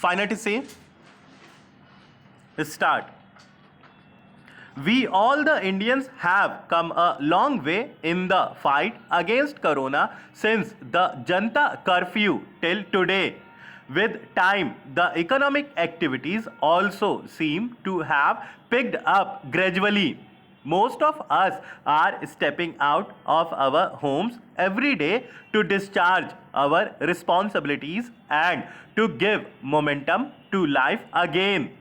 Final to say, start. We all the Indians have come a long way in the fight against corona since the Janta curfew till today. With time, the economic activities also seem to have picked up gradually. Most of us are stepping out of our homes every day to discharge our responsibilities and to give momentum to life again.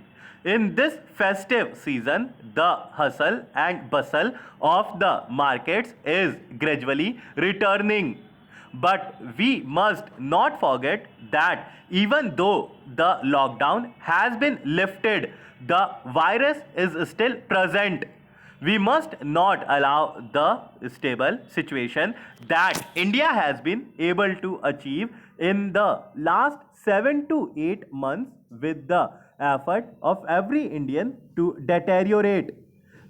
In this festive season, the hustle and bustle of the markets is gradually returning. But we must not forget that even though the lockdown has been lifted, the virus is still present. We must not allow the stable situation that India has been able to achieve in the last 7 to 8 months with the effort of every Indian to deteriorate.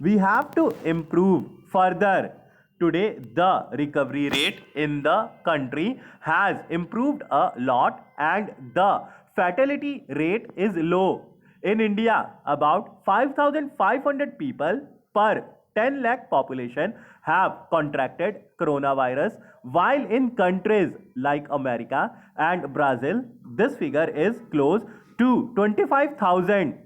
We have to improve further. Today, the recovery rate in the country has improved a lot and the fatality rate is low. In India, about 5,500 people per 10 lakh population have contracted coronavirus, while in countries like America and Brazil, this figure is close to 25,000.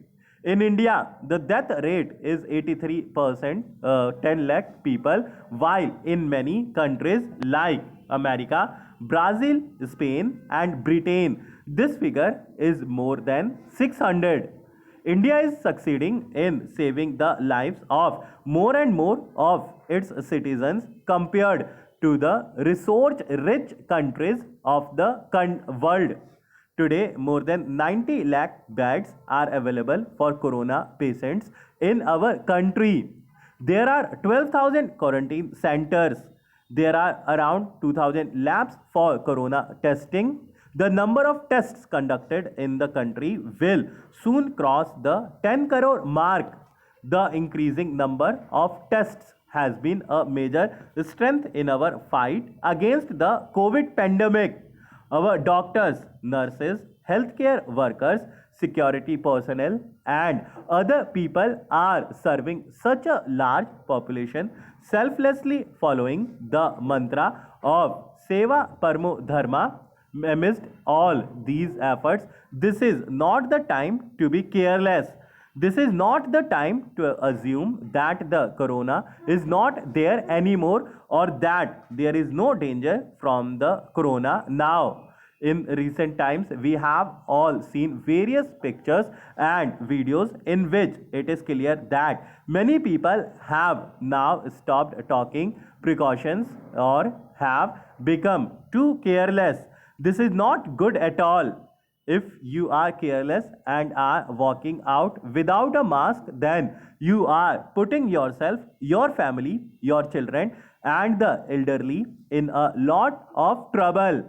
In India, the death rate is 83%, 10 lakh people, while in many countries like America, Brazil, Spain, and Britain, this figure is more than 600. India is succeeding in saving the lives of more and more of its citizens compared to the resource rich countries of the world. Today, more than 90 lakh beds are available for corona patients in our country. There are 12,000 quarantine centers. There are around 2,000 labs for corona testing. The number of tests conducted in the country will soon cross the 10 crore mark. The increasing number of tests has been a major strength in our fight against the COVID pandemic. Our doctors, nurses, healthcare workers, security personnel, and other people are serving such a large population selflessly following the mantra of Seva Parmo Dharma. Amidst all these efforts, this is not the time to be careless. This is not the time to assume that the corona is not there anymore or that there is no danger from the corona now. In recent times, we have all seen various pictures and videos in which it is clear that many people have now stopped taking precautions or have become too careless. This is not good at all. If you are careless and are walking out without a mask, then you are putting yourself, your family, your children, and the elderly in a lot of trouble.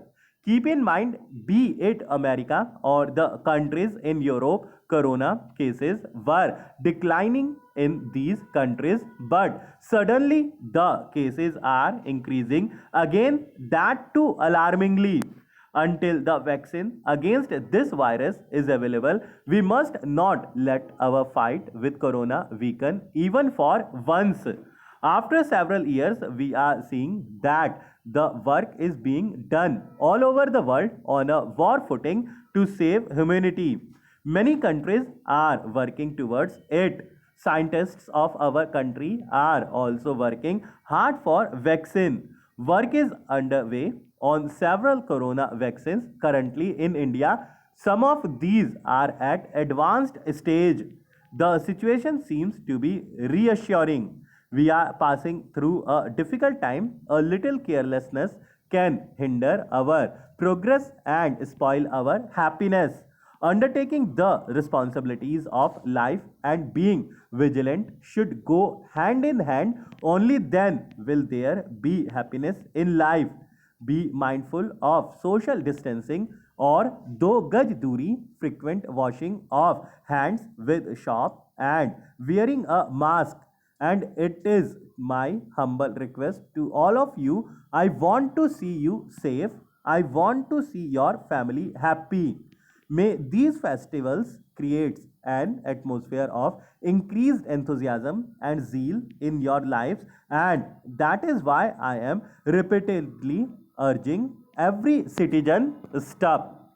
Keep in mind, be it America or the countries in Europe, corona cases were declining in these countries, but suddenly the cases are increasing again, that too alarmingly. Until the vaccine against this virus is available, we must not let our fight with corona weaken even for once. After several years, we are seeing that the work is being done all over the world on a war footing to save humanity. Many countries are working towards it. Scientists of our country are also working hard for vaccine. Work is underway on several corona vaccines currently in India. Some of these are at advanced stage. The situation seems to be reassuring. We are passing through a difficult time. A little carelessness can hinder our progress and spoil our happiness. Undertaking the responsibilities of life and being vigilant should go hand in hand. Only then will there be happiness in life. Be mindful of social distancing or do gaj duri, frequent washing of hands with soap and wearing a mask. And it is my humble request to all of you. I want to see you safe. I want to see your family happy. May these festivals create an atmosphere of increased enthusiasm and zeal in your lives, and that is why I am repeatedly urging every citizen stop